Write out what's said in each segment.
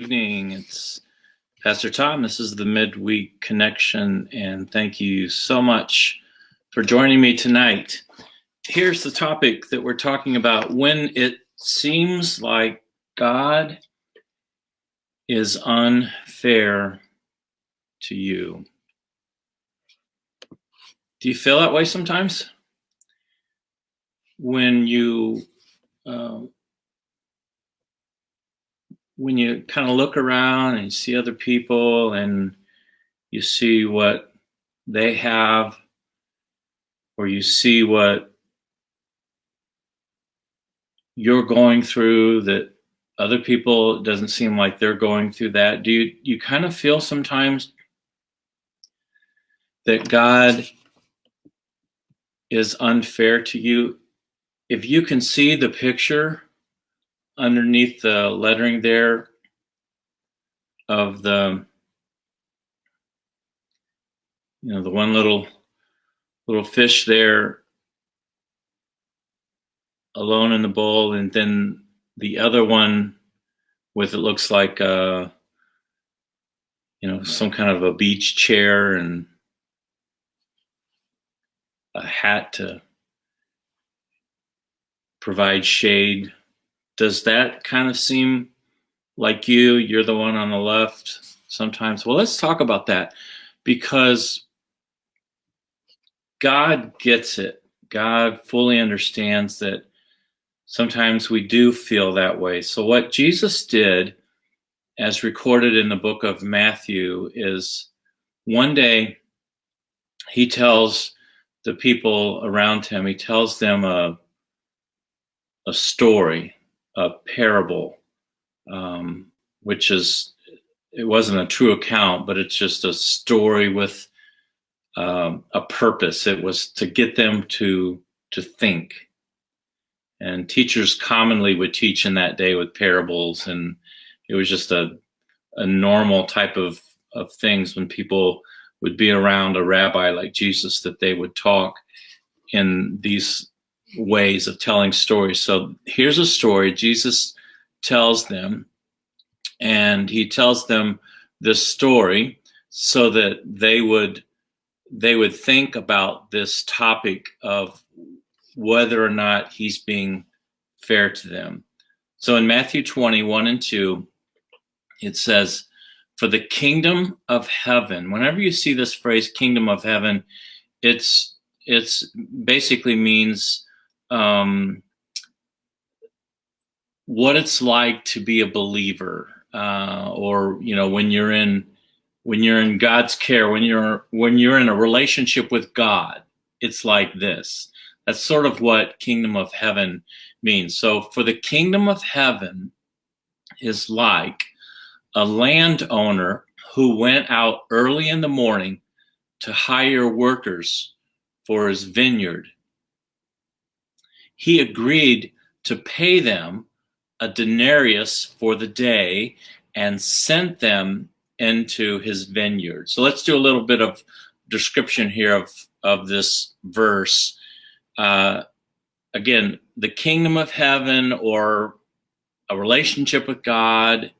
Evening. It's Pastor Tom. This is the Midweek Connection, and thank you so much for joining me tonight. Here's the topic that we're talking about: when it seems like God is unfair to you. Do you feel that way sometimes? When you kind of look around and you see other people and you see what they have, or you see what you're going through that other people, it doesn't seem like they're going through that. Do you kind of feel sometimes that God is unfair to you? If you can see the picture underneath the lettering there of the one little fish there alone in the bowl, and then the other one with, it looks like some kind of a beach chair and a hat to provide shade. Does that kind of seem like you're the one on the left sometimes? Well, let's talk about that, because God gets it. God fully understands that sometimes we do feel that way. So what Jesus did, as recorded in the book of Matthew, is one day he tells the people around him, he tells them a story, a parable, which is, it wasn't a true account, but it's just a story with a purpose. It was to get them to think. And teachers commonly would teach in that day with parables, and it was just a normal type of things when people would be around a rabbi like Jesus, that they would talk in these ways of telling stories. So here's a story Jesus tells them, and he tells them this story so that they would think about this topic of whether or not he's being fair to them. So in Matthew 20:1-2, it says, "For the kingdom of heaven," whenever you see this phrase, kingdom of heaven, it's basically means what it's like to be a believer, or when you're in God's care, when you're in a relationship with God, it's like this. That's sort of what kingdom of heaven means. So for the kingdom of heaven is like a landowner who went out early in the morning to hire workers for his vineyard. He agreed to pay them a denarius for the day and sent them into his vineyard. So let's do a little bit of description here of this verse. Again, the kingdom of heaven, or a relationship with God,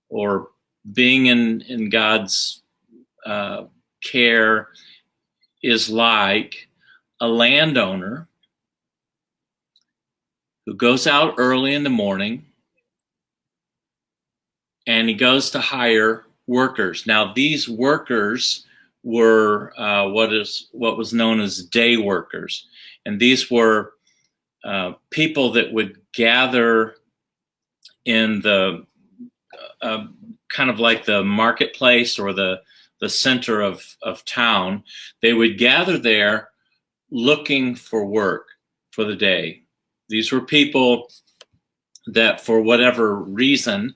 or being in God's care, is like a landowner who goes out early in the morning and he goes to hire workers. Now, these workers were what was known as day workers, and these were people that would gather in the kind of like the marketplace or the center of town. They would gather there looking for work for the day. These were people that, for whatever reason,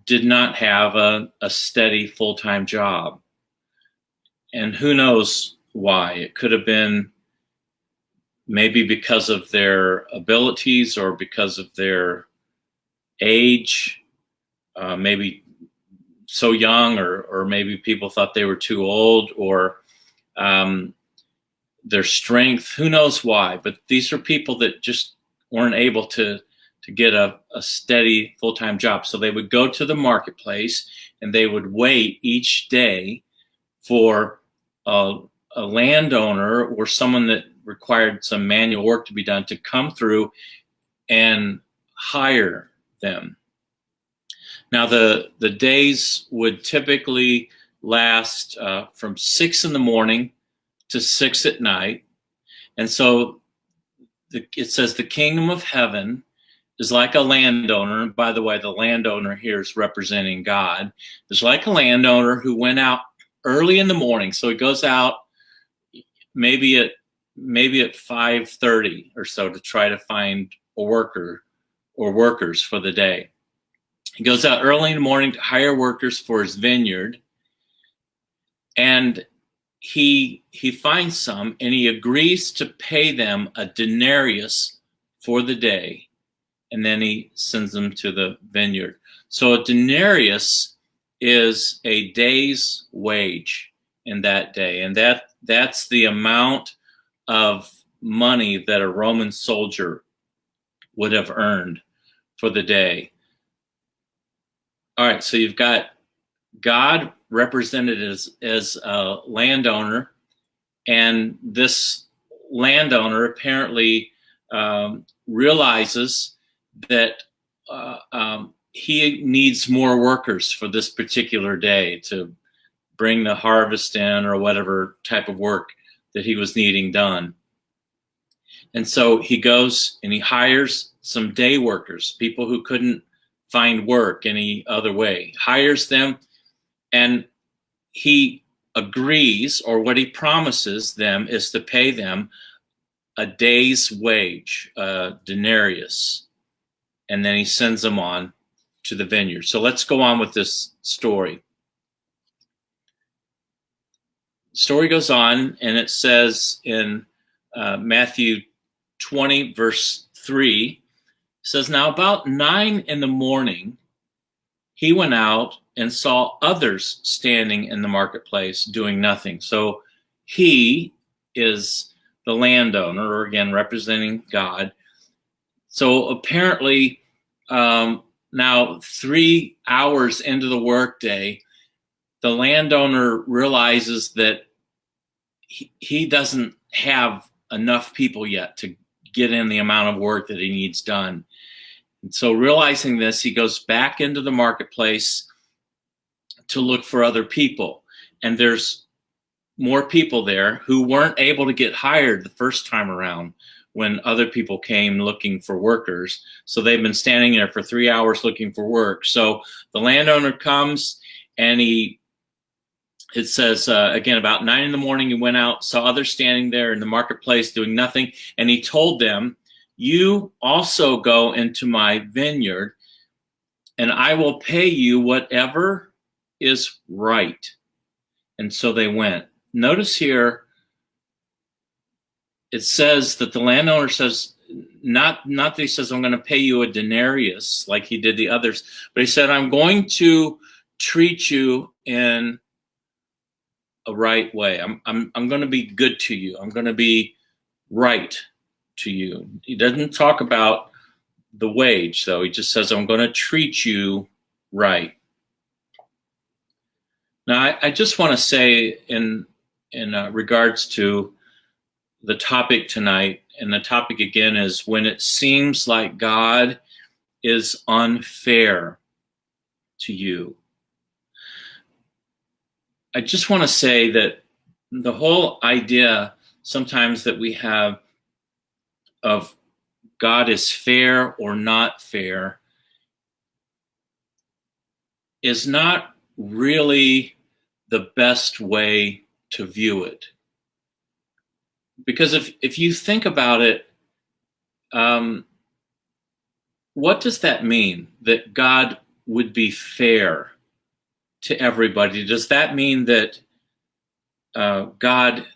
did not have a steady full-time job. And who knows why? It could have been maybe because of their abilities or because of their age, maybe so young, or maybe people thought they were too old, or their strength. Who knows why? But these are people that just weren't able to to get a steady full-time job. So they would go to the marketplace and they would wait each day for a landowner or someone that required some manual work to be done to come through and hire them. Now, the days would typically last from 6 in the morning to 6 at night. And so it says the kingdom of heaven is like a landowner. And by the way, the landowner here is representing God. It's like a landowner who went out early in the morning. So he goes out maybe at 5:30 or so to try to find a worker or workers for the day. He goes out early in the morning to hire workers for his vineyard, and he finds some, and he agrees to pay them a denarius for the day, and then he sends them to the vineyard. So a denarius is a day's wage in that day, and that's the amount of money that a Roman soldier would have earned for the day. All right, so you've got God represented as a landowner, and this landowner apparently realizes that he needs more workers for this particular day to bring the harvest in or whatever type of work that he was needing done. And so he goes and he hires some day workers, people who couldn't find work any other way, hires them, and he agrees, or what he promises them is to pay them a day's wage, a denarius, and then he sends them on to the vineyard. So let's go on with this story. The story goes on, and it says in Matthew 20, verse 3, it says, "Now about 9 in the morning, he went out and saw others standing in the marketplace doing nothing." So he is the landowner, or again, representing God. So apparently, now 3 hours into the workday, the landowner realizes that he doesn't have enough people yet to get in the amount of work that he needs done. And so realizing this, he goes back into the marketplace to look for other people. And there's more people there who weren't able to get hired the first time around when other people came looking for workers. So they've been standing there for 3 hours looking for work. So the landowner comes, and it says, again, about 9 in the morning, he went out, saw others standing there in the marketplace doing nothing. And he told them, "You also go into my vineyard, and I will pay you whatever is right." And so they went. Notice here, it says that the landowner says, not that he says, "I'm going to pay you a denarius like he did the others," but he said, "I'm going to treat you in a right way. I'm going to be good to you. I'm going to be right to you." He doesn't talk about the wage, though. He just says, "I'm going to treat you right." Now, I just want to say in regards to the topic tonight, and the topic again is when it seems like God is unfair to you. I just want to say that the whole idea sometimes that we have of God is fair or not fair is not really the best way to view it. Because if you think about it, what does that mean, that God would be fair to everybody? Does that mean that God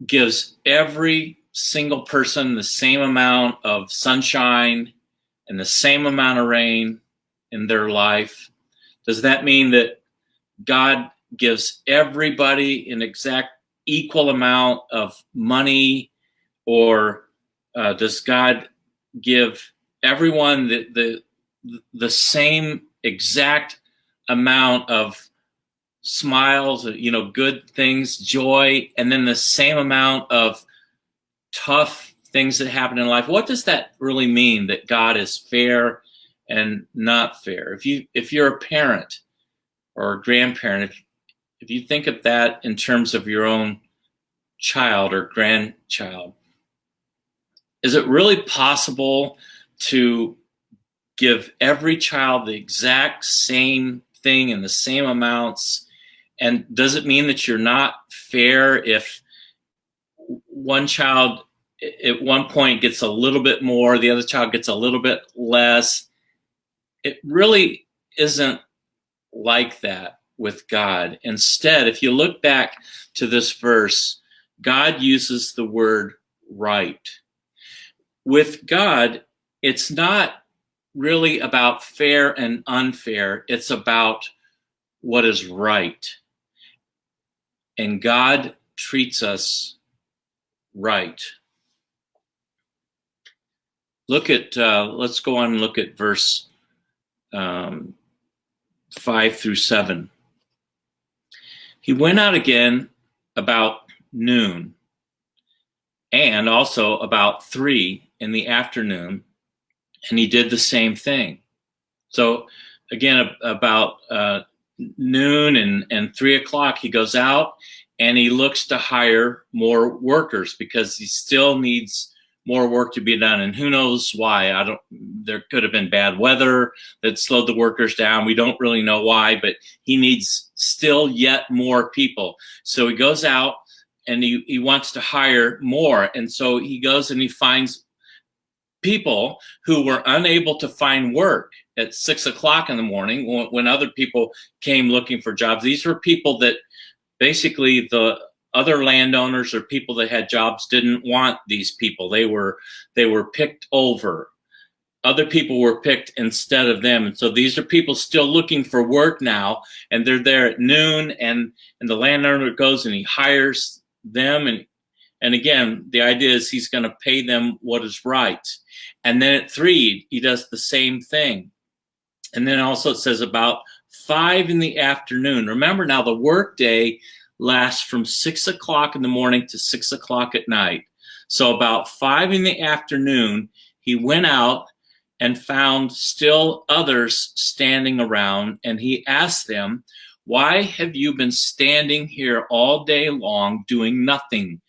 gives every single person the same amount of sunshine and the same amount of rain in their life? Does that mean that God gives everybody an exact equal amount of money? Or does God give everyone the same exact amount of smiles, good things, joy, and then the same amount of tough things that happen in life. What does that really mean, that God is fair and not fair? If you're a parent or a grandparent, if you think of that in terms of your own child or grandchild, is it really possible to give every child the exact same thing in the same amounts? And does it mean that you're not fair if one child at one point gets a little bit more, the other child gets a little bit less? It really isn't like that with God. Instead, if you look back to this verse, God uses the word right. With God, it's not really about fair and unfair. It's about what is right. And God treats us right. Let's go on and look at verse 5 through 7. He went out again about noon, and also about 3 in the afternoon, and he did the same thing. So again, about noon and 3 o'clock, he goes out and he looks to hire more workers because he still needs more work to be done. And who knows why? There could have been bad weather that slowed the workers down. We don't really know why, but he needs still yet more people. So he goes out and he wants to hire more. And so he goes and he finds people who were unable to find work at 6 o'clock in the morning when other people came looking for jobs. These were people that basically the other landowners or people that had jobs didn't want these people. They were picked over. Other people were picked instead of them. And so these are people still looking for work now, and they're there at noon, and the landowner goes and he hires them. And again, the idea is he's going to pay them what is right. And then at 3, he does the same thing. And then also it says about 5 in the afternoon. Remember now, the work day lasts from 6 o'clock in the morning to 6 o'clock at night. So about 5 in the afternoon, he went out and found still others standing around, and he asked them, "Why have you been standing here all day long doing nothing?"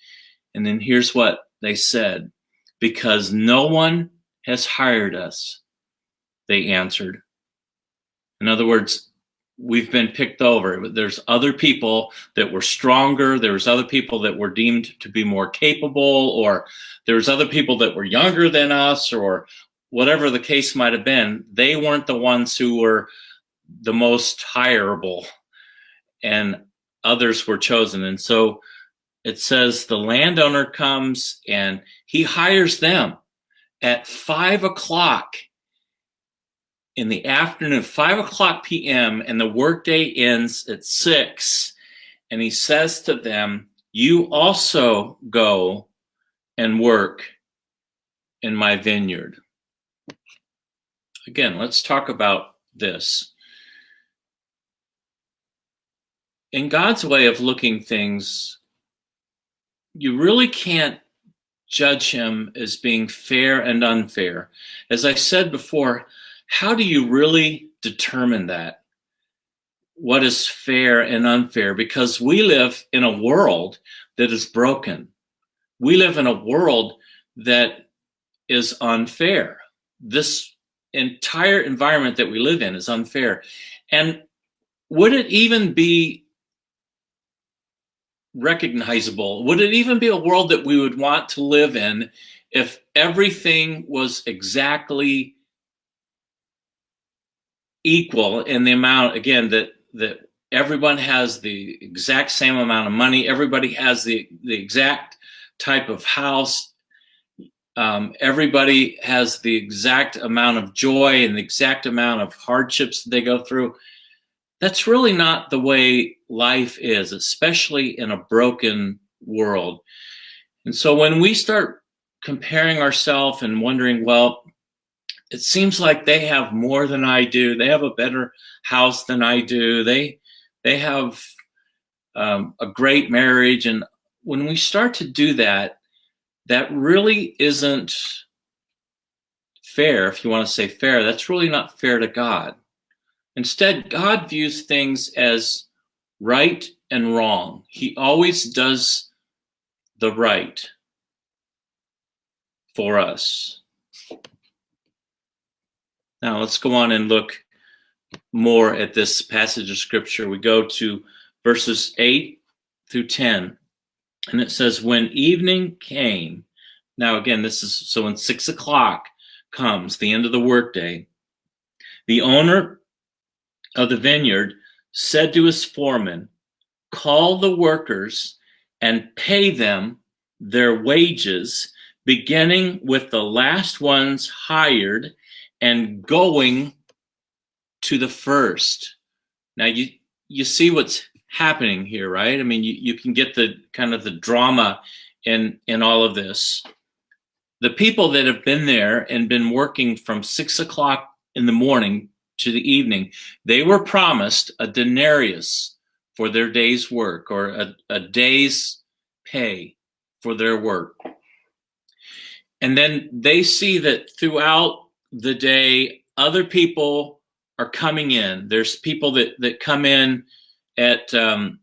And then here's what they said: "Because no one has hired us," they answered. In other words, we've been picked over. There's other people that were stronger. There's other people that were deemed to be more capable, or there's other people that were younger than us, or whatever the case might have been. They weren't the ones who were the most hireable, and others were chosen. And so it says the landowner comes and he hires them at 5 o'clock in the afternoon, 5 o'clock p.m., and the workday ends at 6. And he says to them, "You also go and work in my vineyard." Again, let's talk about this. In God's way of looking things, you really can't judge him as being fair and unfair. As I said before, how do you really determine that? What is fair and unfair? Because we live in a world that is broken. We live in a world that is unfair. This entire environment that we live in is unfair. And would it even be recognizable? Would it even be a world that we would want to live in if everything was exactly equal in the amount, again, that everyone has the exact same amount of money, everybody has the exact type of house, everybody has the exact amount of joy and the exact amount of hardships that they go through? That's really not the way life is, especially in a broken world. And so when we start comparing ourselves and wondering, well, it seems like they have more than I do. They have a better house than I do. They have a great marriage. And when we start to do that, that really isn't fair. If you want to say fair, that's really not fair to God. Instead, God views things as right and wrong. He always does the right for us. Now let's go on and look more at this passage of scripture. We go to verses 8 through 10, and it says, when evening came, now again, this is, so when 6 o'clock comes, the end of the workday, the owner of the vineyard said to his foreman, call the workers and pay them their wages, beginning with the last ones hired and going to the first. Now you see what's happening here, right? I mean, you can get the kind of the drama in all of this. The people that have been there and been working from 6 o'clock in the morning to the evening, they were promised a denarius for their day's work, or a day's pay for their work. And then they see that throughout the day, other people are coming in. There's people that come in at 9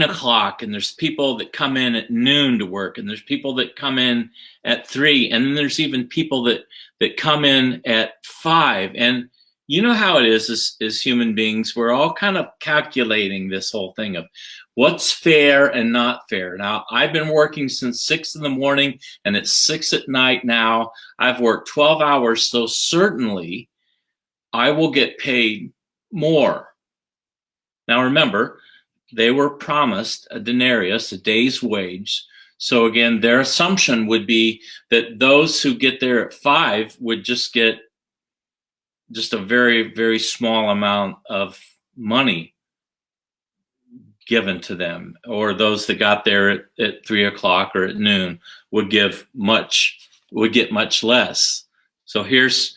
o'clock, and there's people that come in at noon to work, and there's people that come in at 3, and then there's even people that come in at 5. And you know how it is as human beings, we're all kind of calculating this whole thing of what's fair and not fair. Now, I've been working since 6 in the morning, and it's 6 at night now. I've worked 12 hours, so certainly I will get paid more. Now, remember, they were promised a denarius, a day's wage. So again, their assumption would be that those who get there at 5 would just get just a very, very small amount of money given to them, or those that got there at 3 o'clock or at noon would get much less. So here's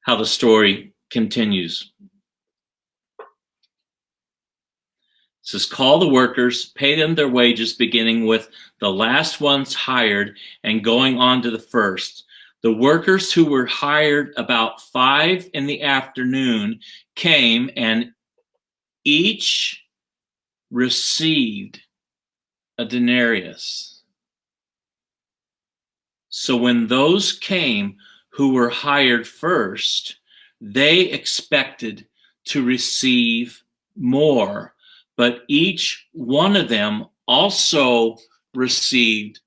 how the story continues. It says, call the workers, pay them their wages, beginning with the last ones hired and going on to the first. The workers who were hired about 5 in the afternoon came, and each received a denarius. So when those came who were hired first, they expected to receive more, but each one of them also received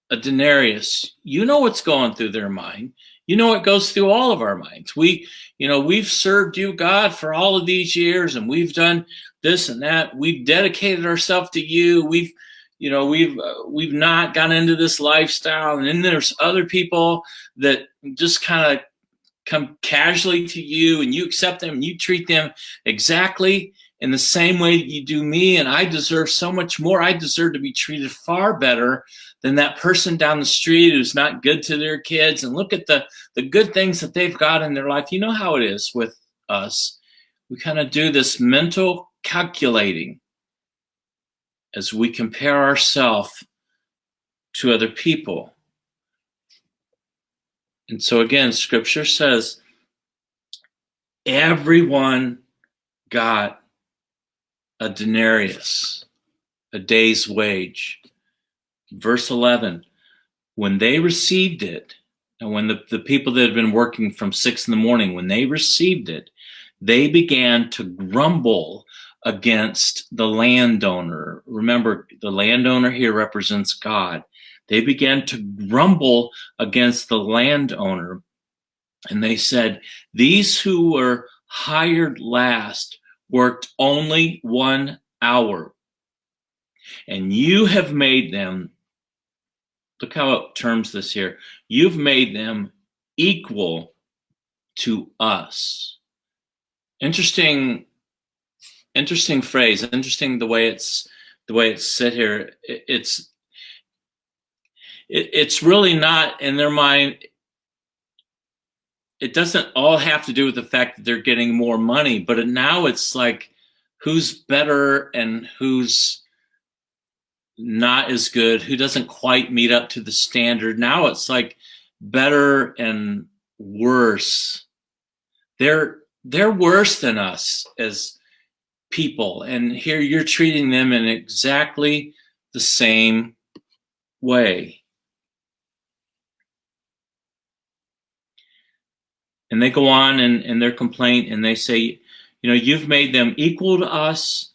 a denarius. You know what's going through their mind. You know what goes through all of our minds. We've served you, God, for all of these years, and we've done this and that. We've dedicated ourselves to you. We've not gone into this lifestyle. And then there's other people that just kind of come casually to you, and you accept them and you treat them exactly in the same way that you do me, and I deserve so much more. I deserve to be treated far better than that person down the street who's not good to their kids. And look at the good things that they've got in their life. You know how it is with us. We kind of do this mental calculating as we compare ourselves to other people. And so again, scripture says everyone got a denarius, a day's wage. Verse 11, when they received it, and when the people that had been working from 6 in the morning, when they received it, they began to grumble against the landowner. Remember, the landowner here represents God. They began to grumble against the landowner, and they said, these who were hired last worked only 1 hour, and you have made them, look how it terms this here, you've made them equal to us. Interesting phrase. Interesting the way it's said here. It's really not in their mind. it doesn't all have to do with the fact that they're getting more money, but now it's like who's better and who's not as good, who doesn't quite meet up to the standard. Now it's like better and worse. They're worse than us as people, and here you're treating them in exactly the same way. And they go on in their complaint and they say, you've made them equal to us,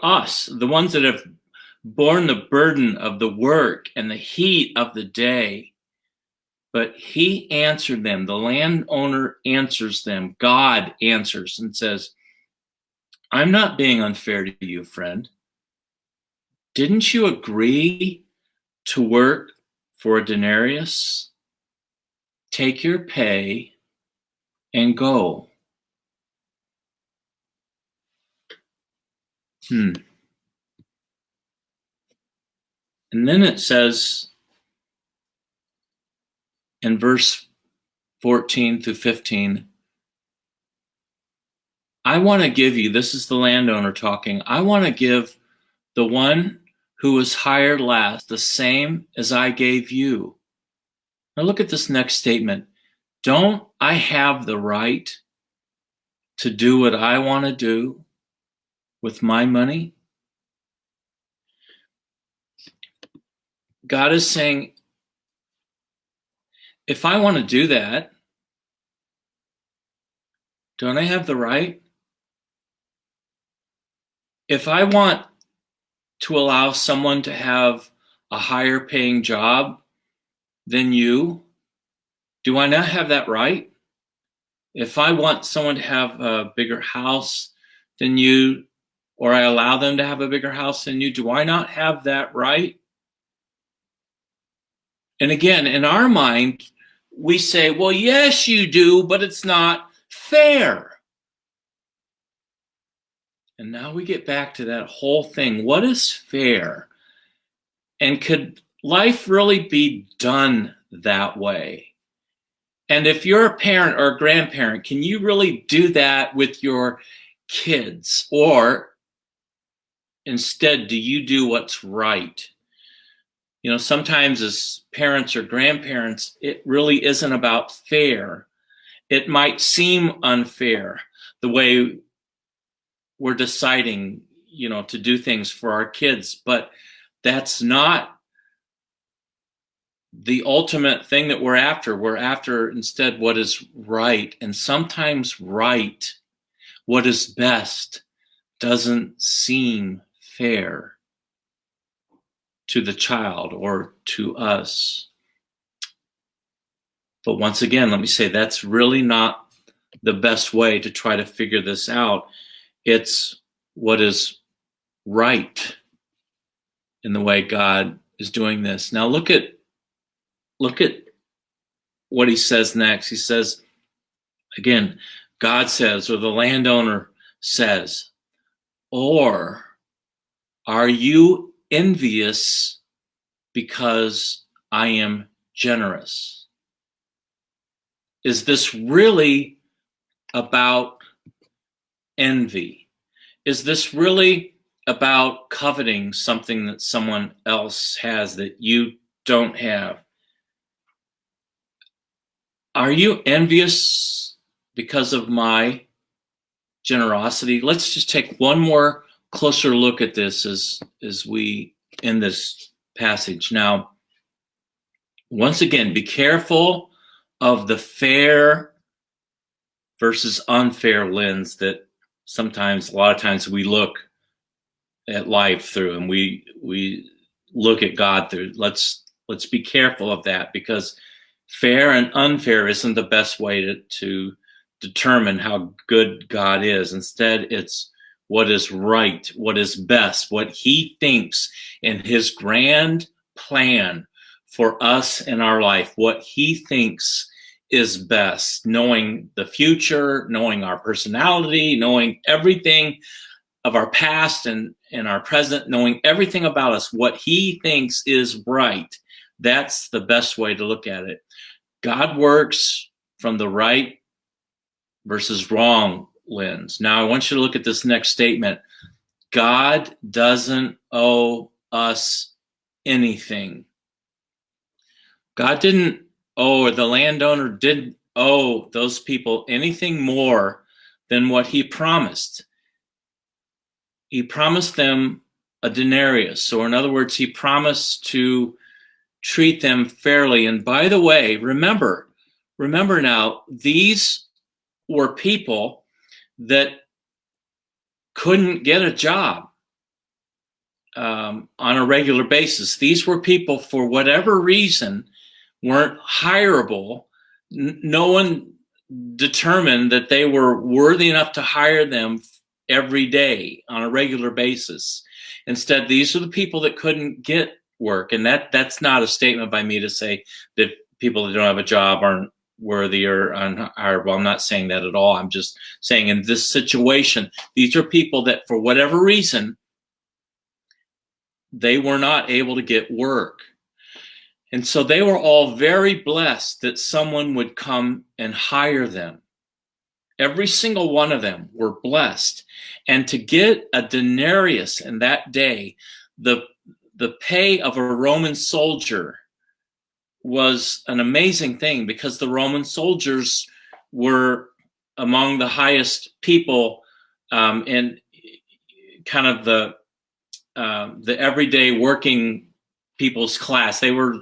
us, the ones that have borne the burden of the work and the heat of the day. But he answered them, the landowner answers them, God answers and says, I'm not being unfair to you, friend. Didn't you agree to work for a denarius? Take your pay and go. And then it says in verse 14 through 15, I want to give you, this is the landowner talking, I want to give the one who was hired last the same as I gave you. Now look at this next statement. Don't I have the right to do what I want to do with my money? God is saying, if I want to do that, don't I have the right? If I want to allow someone to have a higher paying job than you, do I not have that right? If I want someone to have a bigger house than you, or I allow them to have a bigger house than you, do I not have that right? And again, in our mind, we say, well, yes, you do, but it's not fair. And now we get back to that whole thing. What is fair? And could life really be done that way? And if you're a parent or a grandparent, can you really do that with your kids? Or instead, do you do what's right? Sometimes as parents or grandparents, it really isn't about fair. It might seem unfair the way we're deciding, to do things for our kids, but that's not the ultimate thing that we're after. We're after instead what is right. And sometimes right, what is best, doesn't seem fair to the child or to us. But once again, let me say that's really not the best way to try to figure this out. It's what is right in the way God is doing this. Now look at what he says next. He says, again, God says, or the landowner says, or are you envious because I am generous? Is this really about envy? Is this really about coveting something that someone else has that you don't have? Are you envious because of my generosity? Let's just take one more closer look at this as we end this passage. Now, once again, be careful of the fair versus unfair lens that a lot of times we look at life through, and we look at God through. Let's be careful of that, because fair and unfair isn't the best way to determine how good God is. Instead, it's what is right, what is best, what he thinks in his grand plan for us in our life, what he thinks is best, knowing the future, knowing our personality, knowing everything of our past and our present, knowing everything about us, what he thinks is right. That's the best way to look at it. God works from the right versus wrong lens. Now, I want you to look at this next statement. God doesn't owe us anything. God didn't owe, or the landowner didn't owe those people anything more than what he promised. He promised them a denarius. So in other words, he promised to treat them fairly. And by the way, remember now, these were people that couldn't get a job on a regular basis. These were people, for whatever reason, weren't hireable. No one determined that they were worthy enough to hire them every day on a regular basis. Instead, these are the people that couldn't get work. And that's not a statement by me to say that people that don't have a job aren't worthy or unhireable. I'm not saying that at all. I'm just saying in this situation, these are people that for whatever reason, they were not able to get work. And so they were all very blessed that someone would come and hire them. Every single one of them were blessed. And to get a denarius in that day, the pay of a Roman soldier was an amazing thing, because the Roman soldiers were among the highest people in kind of the everyday working people's class. They were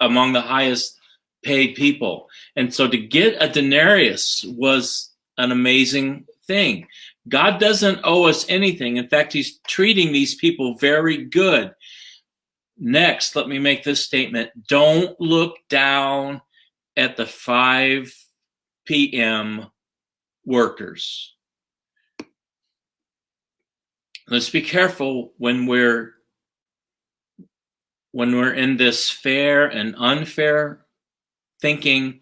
among the highest paid people. And so to get a denarius was an amazing thing. God doesn't owe us anything. In fact, he's treating these people very good. Next, let me make this statement. Don't look down at the 5 p.m. workers. Let's be careful when we're in this fair and unfair thinking,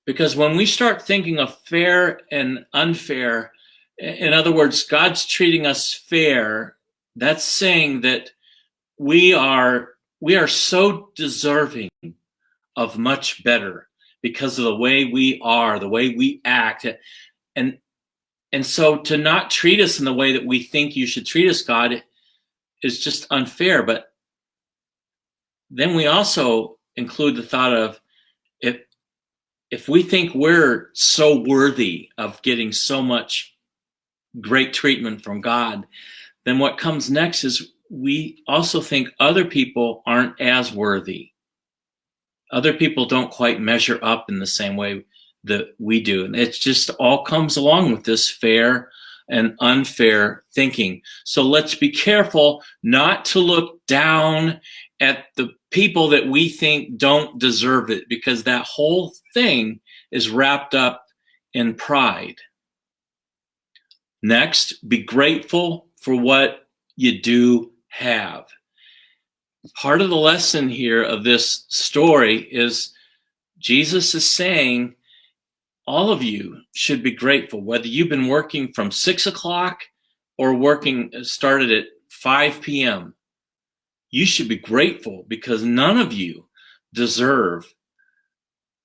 because when we start thinking of fair and unfair, in other words, God's treating us fair, that's saying that we are so deserving of much better because of the way we are, the way we act. And so to not treat us in the way that we think you should treat us, God, is just unfair. But then we also include the thought of, if we think we're so worthy of getting so much great treatment from God, then what comes next is we also think other people aren't as worthy. Other people don't quite measure up in the same way that we do. And it just all comes along with this fair and unfair thinking. So let's be careful not to look down at the people that we think don't deserve it, because that whole thing is wrapped up in pride. Next, be grateful for what you do have. Part of the lesson here of this story is Jesus is saying all of you should be grateful, whether you've been working from 6 o'clock or started at 5 p.m. You should be grateful, because none of you deserve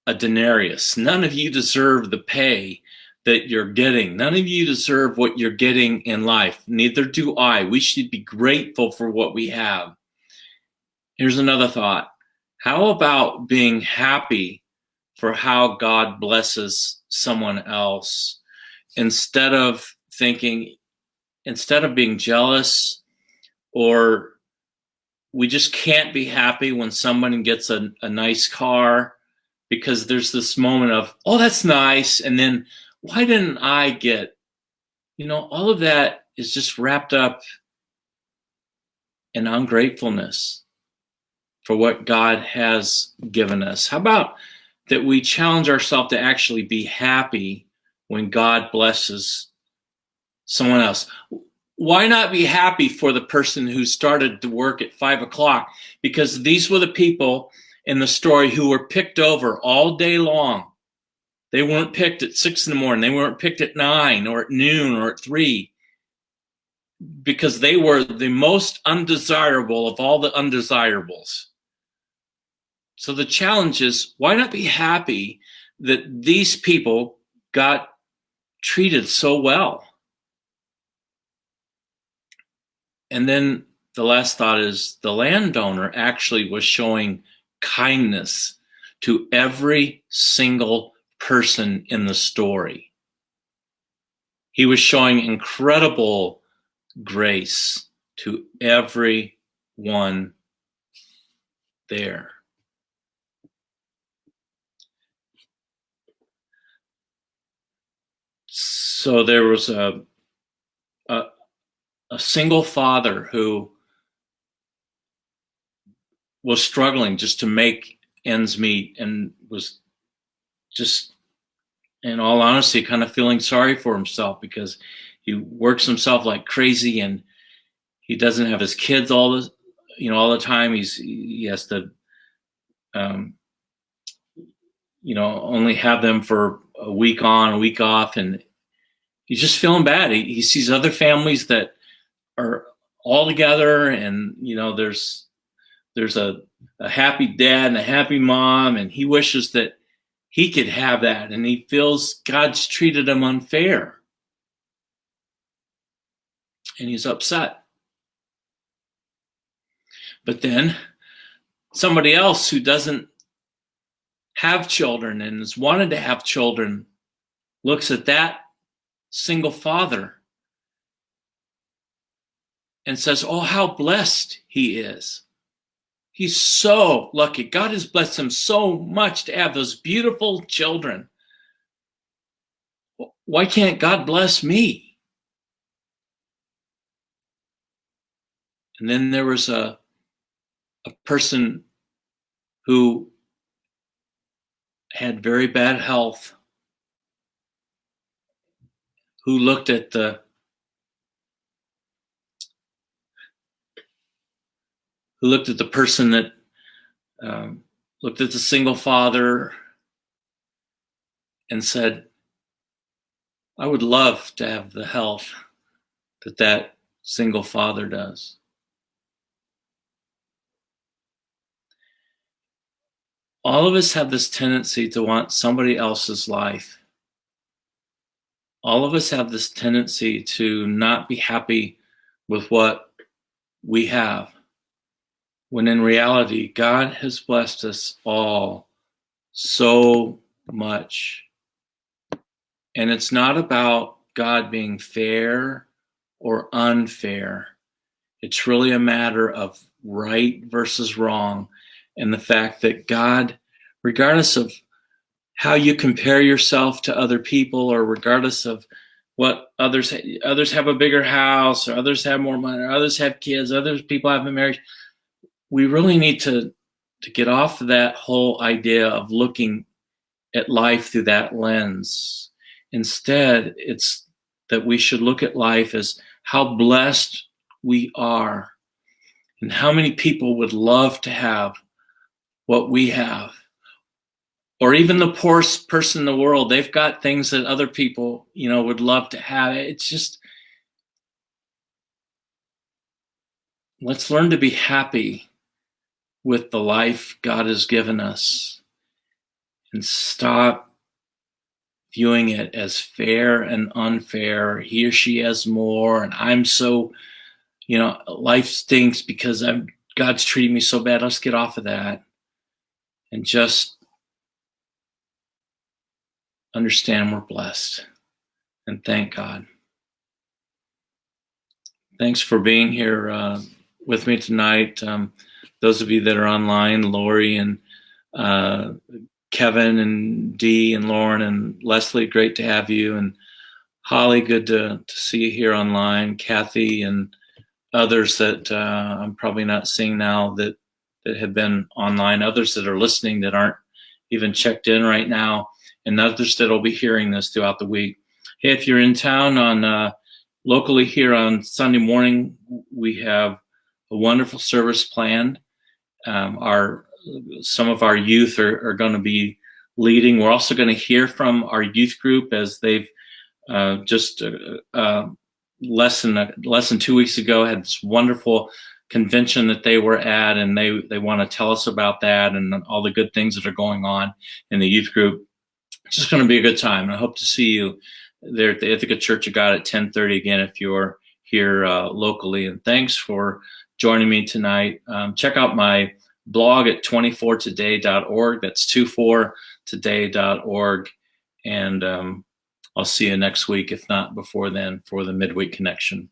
a denarius. None of you deserve the pay that you're getting. None of you deserve what you're getting in life. Neither do I. We should be grateful for what we have. Here's another thought. How about being happy for how God blesses someone else, instead of being jealous, or we just can't be happy when someone gets a nice car, because there's this moment of, oh, that's nice. And then why didn't I get, all of that is just wrapped up in ungratefulness for what God has given us. How about that we challenge ourselves to actually be happy when God blesses someone else? Why not be happy for the person who started to work at 5 o'clock? Because these were the people in the story who were picked over all day long. They weren't picked at 6 in the morning. They weren't picked at 9 or at noon or at 3, because they were the most undesirable of all the undesirables. So the challenge is, why not be happy that these people got treated so well. And then the last thought is the landowner actually was showing kindness to every single person in the story. He was showing incredible grace to everyone there. So there was a single father who was struggling just to make ends meet and was just, in all honesty, kind of feeling sorry for himself because he works himself like crazy and he doesn't have his kids all the time. He has to, only have them for a week on, a week off, and he's just feeling bad. He sees other families that are all together, and there's a happy dad and a happy mom, and he wishes that he could have that, and he feels God's treated him unfair, and he's upset. But then somebody else who doesn't have children and has wanted to have children looks at that single father and says, oh, how blessed he is. He's so lucky. God has blessed him so much to have those beautiful children. Why can't God bless me? And then there was a person who had very bad health, who looked at the person that looked at the single father and said, I would love to have the health that single father does. All of us have this tendency to want somebody else's life. All of us have this tendency to not be happy with what we have, when in reality, God has blessed us all so much. And it's not about God being fair or unfair. It's really a matter of right versus wrong. And the fact that God, regardless of how you compare yourself to other people, or regardless of what others have a bigger house, or others have more money, or others have kids, other people have a marriage, we really need to get off of that whole idea of looking at life through that lens. Instead, it's that we should look at life as how blessed we are and how many people would love to have what we have. Or even the poorest person in the world, they've got things that other people, would love to have. It's just, let's learn to be happy with the life God has given us and stop viewing it as fair and unfair. He or she has more, and I'm so, life stinks because God's treating me so bad. Let's get off of that and just understand we're blessed and thank God. Thanks for being here with me tonight. Those of you that are online, Lori and Kevin and Dee and Lauren and Leslie, great to have you. And Holly, good to see you here online. Kathy and others that I'm probably not seeing now that have been online, others that are listening that aren't even checked in right now, and others that will be hearing this throughout the week. Hey, if you're in town on locally here on Sunday morning, we have a wonderful service planned. Some of our youth are going to be leading. We're also going to hear from our youth group as they've just less than 2 weeks ago had this wonderful convention that they were at, and they want to tell us about that and all the good things that are going on in the youth group. just going to be a good time. And I hope to see you there at the Ithaca Church of God at 10:30 again if you're here locally. And thanks for joining me tonight. Check out my blog at 24today.org. That's 24today.org. And I'll see you next week, if not before then, for the Midweek Connection.